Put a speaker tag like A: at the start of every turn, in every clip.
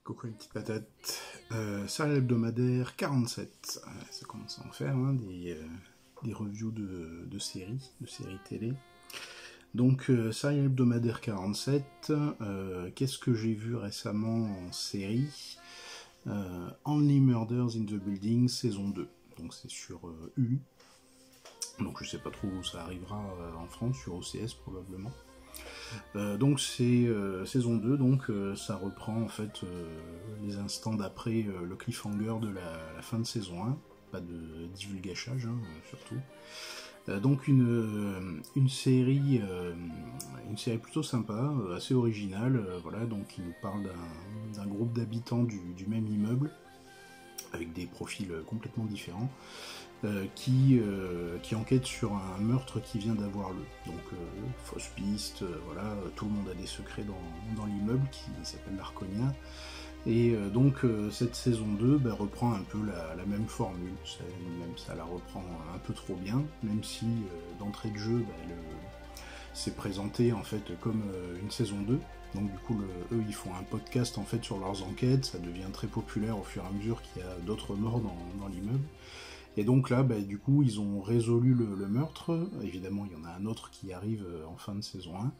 A: Coucou les petites patates, serial hebdomadaire 47, ça commence à en faire, hein, des reviews de séries télé. Donc serial hebdomadaire 47, qu'est-ce que j'ai vu récemment en série? Only Murders in the Building, saison 2, donc c'est sur U, donc je sais pas trop où ça arrivera en France, sur OCS probablement. Donc c'est saison 2, donc ça reprend en fait les instants d'après le cliffhanger de la fin de saison 1, pas de divulgachage hein, surtout. Donc une série plutôt sympa, assez originale, voilà, donc qui nous parle d'un groupe d'habitants du même immeuble, avec des profils complètement différents. Qui enquête sur un meurtre qui vient d'avoir lieu. Donc fausse piste, voilà, tout le monde a des secrets dans l'immeuble qui s'appelle l'Arconia. Et donc cette saison 2 reprend un peu la même formule, même ça la reprend un peu trop bien, même si d'entrée de jeu c'est présenté en fait comme une saison 2. Donc du coup eux ils font un podcast en fait sur leurs enquêtes, ça devient très populaire au fur et à mesure qu'il y a d'autres morts dans l'immeuble. Et donc là, du coup, ils ont résolu le meurtre. Évidemment, il y en a un autre qui arrive en fin de saison 1.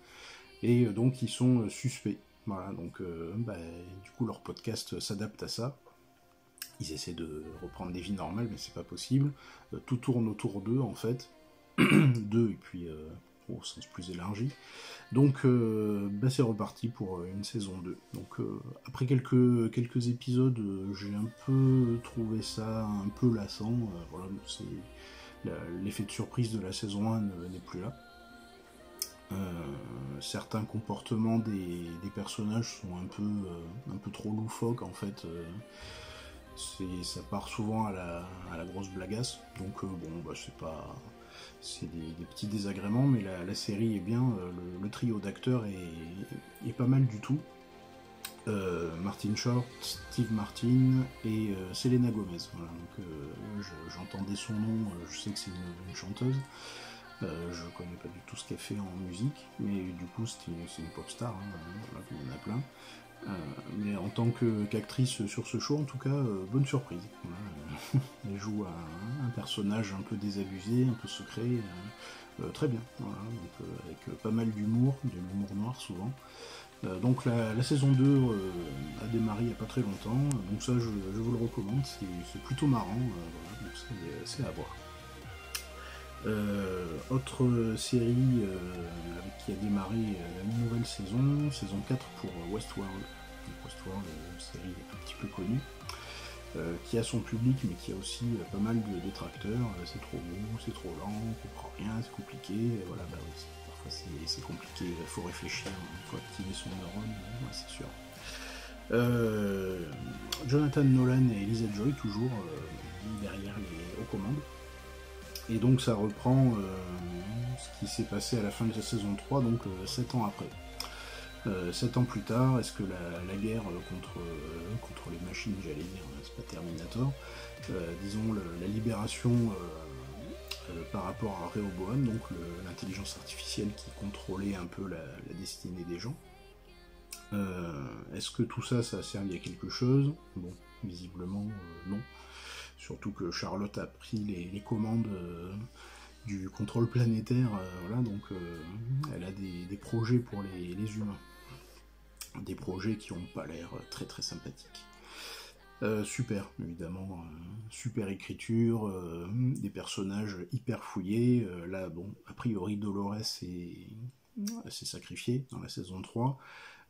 A: Et donc, ils sont suspects. Voilà, donc du coup, leur podcast s'adapte à ça. Ils essaient de reprendre des vies normales, mais c'est pas possible. Tout tourne autour d'eux, en fait. D'eux, et puis au sens plus élargi. Donc c'est reparti pour une saison 2. Donc après quelques épisodes, j'ai un peu trouvé ça un peu lassant. Voilà, l'effet de surprise de la saison 1 n'est plus là. Certains comportements des personnages sont un peu trop loufoques en fait. Ça part souvent à la grosse blagasse. Donc c'est des petits désagréments, mais la série est bien, le trio d'acteurs est pas mal du tout. Martin Short, Steve Martin et Selena Gomez. Voilà, donc j'entendais son nom, je sais que c'est une chanteuse. Je connais pas du tout ce qu'elle fait en musique, mais du coup c'est une pop star, hein, voilà, il y en a plein. Mais en tant qu'actrice sur ce show, en tout cas, bonne surprise. Voilà. Elle joue un personnage un peu désabusé, un peu secret, très bien. Voilà. Donc, avec pas mal d'humour, de l'humour noir souvent. Donc la saison 2 a démarré il n'y a pas très longtemps, donc ça je vous le recommande, c'est plutôt marrant, voilà, donc c'est à voir. Autre série qui a démarré une nouvelle saison 4 pour Westworld. Donc Westworld, une série un petit peu connue, qui a son public mais qui a aussi pas mal de détracteurs. C'est trop beau, c'est trop lent, on comprend rien, c'est compliqué, voilà, oui, parfois c'est compliqué, il faut réfléchir, il faut activer son neurone, ouais, c'est sûr. Jonathan Nolan et Elisa Joy toujours derrière aux commandes. Et donc ça reprend ce qui s'est passé à la fin de la saison 3, donc 7 ans après. 7 ans plus tard, est-ce que la guerre contre les machines, j'allais dire, c'est pas Terminator, disons la libération par rapport à Rehoboam, donc l'intelligence artificielle qui contrôlait un peu la destinée des gens. Est-ce que tout ça a servi à quelque chose? Bon, visiblement non. Surtout que Charlotte a pris les commandes du contrôle planétaire, voilà, donc elle a des projets pour les humains. Des projets qui n'ont pas l'air très très sympathiques. Super, évidemment, super écriture, des personnages hyper fouillés. Là, bon, a priori Dolores s'est sacrifiée dans la saison 3,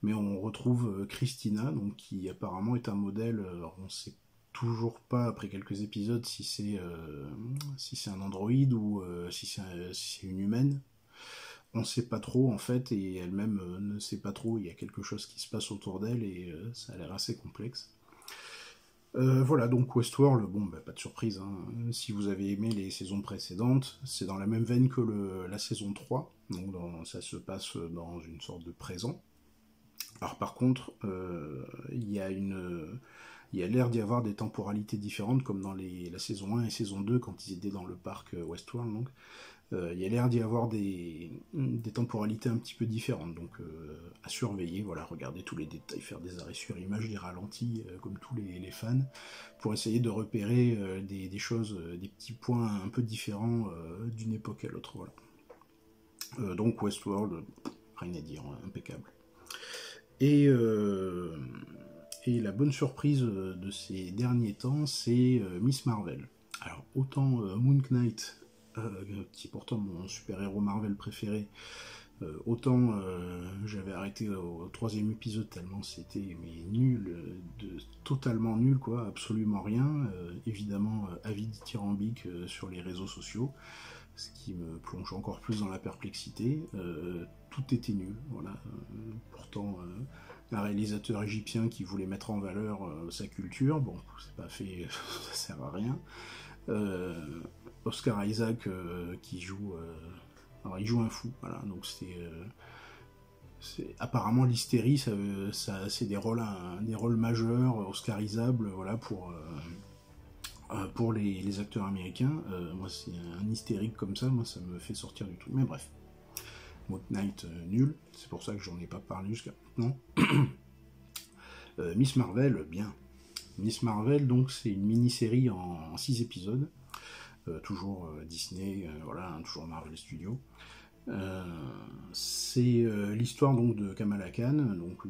A: mais on retrouve Christina, donc, qui apparemment est un modèle, on sait toujours pas après quelques épisodes si c'est un androïde ou si c'est une humaine. On sait pas trop en fait, et elle-même ne sait pas trop, il y a quelque chose qui se passe autour d'elle et ça a l'air assez complexe. Voilà, donc Westworld, bon, pas de surprise, hein. Si vous avez aimé les saisons précédentes, c'est dans la même veine que la saison 3, donc ça se passe dans une sorte de présent. Alors par contre, il y a l'air d'y avoir des temporalités différentes, comme dans la saison 1 et saison 2, quand ils étaient dans le parc Westworld, donc. Il y a l'air d'y avoir des temporalités un petit peu différentes, donc à surveiller, voilà, regarder tous les détails, faire des arrêts sur image, des ralentis, comme tous les fans, pour essayer de repérer des choses, des petits points un peu différents d'une époque à l'autre, voilà. Donc Westworld, rien à dire, impeccable. Et la bonne surprise de ces derniers temps, c'est Miss Marvel. Alors, autant Moon Knight, qui est pourtant mon super-héros Marvel préféré, autant j'avais arrêté au 3e épisode tellement c'était nul, totalement nul, quoi, absolument rien. Évidemment, avis dithyrambique sur les réseaux sociaux, ce qui me plonge encore plus dans la perplexité. Tout était nul, voilà. Pourtant, un réalisateur égyptien qui voulait mettre en valeur sa culture, bon, c'est pas fait, ça sert à rien. Oscar Isaac qui joue, alors il joue un fou, voilà. Donc c'est apparemment l'hystérie, c'est des rôles majeurs, oscarisables, voilà, pour les acteurs américains. Moi, c'est un hystérique comme ça, moi, ça me fait sortir du truc. Mais bref, Moon Knight, nul, c'est pour ça que j'en ai pas parlé jusqu'à maintenant. Miss Marvel, bien. Miss Marvel, donc, c'est une mini-série en 6 épisodes, toujours Disney, voilà, hein, toujours Marvel Studios. C'est l'histoire donc de Kamala Khan, donc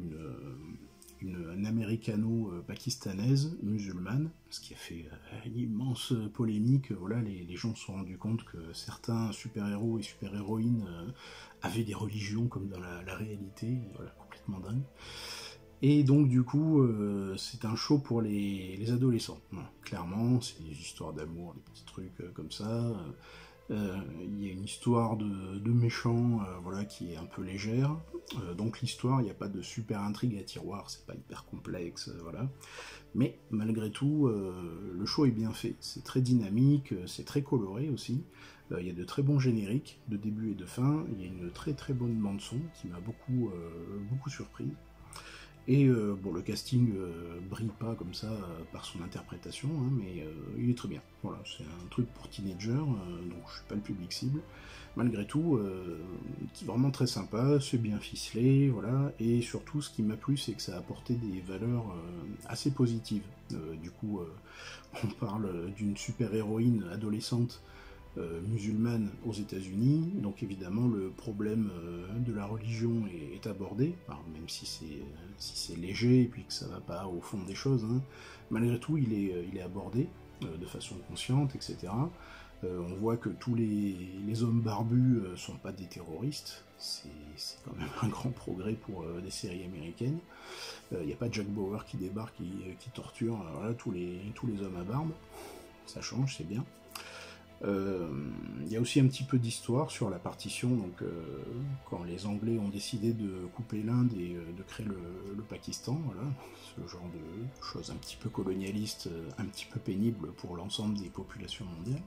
A: une américano-pakistanaise musulmane, ce qui a fait une immense polémique. Voilà, les gens se sont rendus compte que certains super-héros et super-héroïnes avaient des religions comme dans la réalité, voilà, complètement dingue. Et donc du coup, c'est un show pour les adolescents. Voilà, clairement, c'est des histoires d'amour, des petits trucs comme ça. Il y a une histoire de méchants, voilà, qui est un peu légère. Donc l'histoire, il n'y a pas de super intrigue à tiroir, c'est pas hyper complexe, voilà. Mais malgré tout, le show est bien fait. C'est très dynamique, c'est très coloré aussi. Il y a de très bons génériques, de début et de fin. Il y a une très très bonne bande son qui m'a beaucoup surprise. Et bon, le casting brille pas comme ça par son interprétation, hein, mais il est très bien. Voilà, c'est un truc pour teenagers, donc je suis pas le public cible. Malgré tout, c'est vraiment très sympa, c'est bien ficelé, voilà. Et surtout, ce qui m'a plu, c'est que ça a apporté des valeurs assez positives. Du coup, on parle d'une super-héroïne adolescente musulmane aux États-Unis, donc évidemment le problème de la religion est abordé, alors, même si c'est léger et puis que ça va pas au fond des choses, hein, malgré tout il est abordé de façon consciente, etc. On voit que tous les hommes barbus sont pas des terroristes, c'est quand même un grand progrès pour des séries américaines. Il n'y a pas Jack Bauer qui débarque, qui torture voilà, tous les hommes à barbe, ça change, c'est bien. Il y a aussi un petit peu d'histoire sur la partition, donc quand les Anglais ont décidé de couper l'Inde et de créer le Pakistan, voilà, ce genre de choses un petit peu colonialistes, un petit peu pénibles pour l'ensemble des populations mondiales.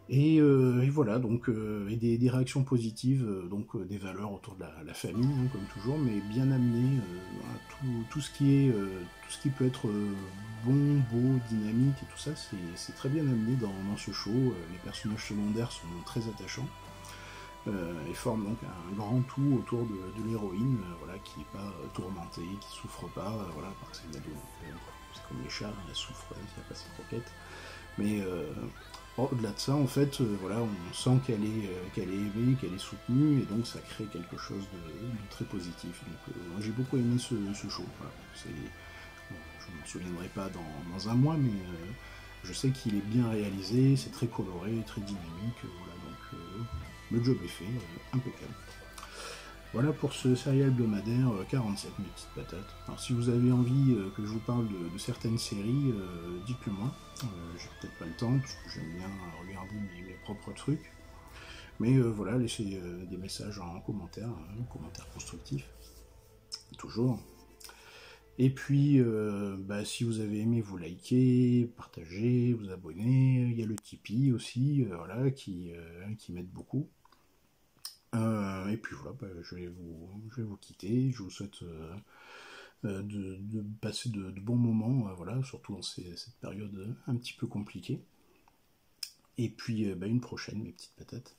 A: Et voilà, donc et des réactions positives, donc des valeurs autour de la famille, hein, comme toujours, mais bien amenées, tout ce qui peut être bon, beau, dynamique et tout ça, c'est très bien amené dans ce show. Les personnages secondaires sont très attachants et forment donc un grand tout autour de l'héroïne, voilà, qui n'est pas tourmentée, qui souffre pas, voilà, par ses ados. C'est comme les chats, elle souffre, il n'y a pas ses croquettes. Mais au-delà de ça, en fait, voilà, on sent qu'elle est aimée, qu'elle est soutenue, et donc ça crée quelque chose de très positif. Donc j'ai beaucoup aimé ce show. Voilà. Je ne m'en souviendrai pas dans un mois, mais je sais qu'il est bien réalisé, c'est très coloré, très dynamique. Voilà, donc le job est fait, impeccable. Voilà pour ce serial hebdomadaire 47, mes petites patates. Alors si vous avez envie que je vous parle de certaines séries, dites-le moi. J'ai peut-être pas le temps, parce que j'aime bien regarder mes propres trucs. Mais voilà, laissez des messages en commentaire, commentaires constructifs. Toujours. Et puis, si vous avez aimé, vous likez, partagez, vous abonnez. Il y a le Tipeee aussi, voilà, qui m'aide beaucoup. Et puis voilà, je vais vous quitter. Je vous souhaite de passer de bons moments, voilà, surtout dans cette période un petit peu compliquée. Et puis une prochaine, mes petites patates.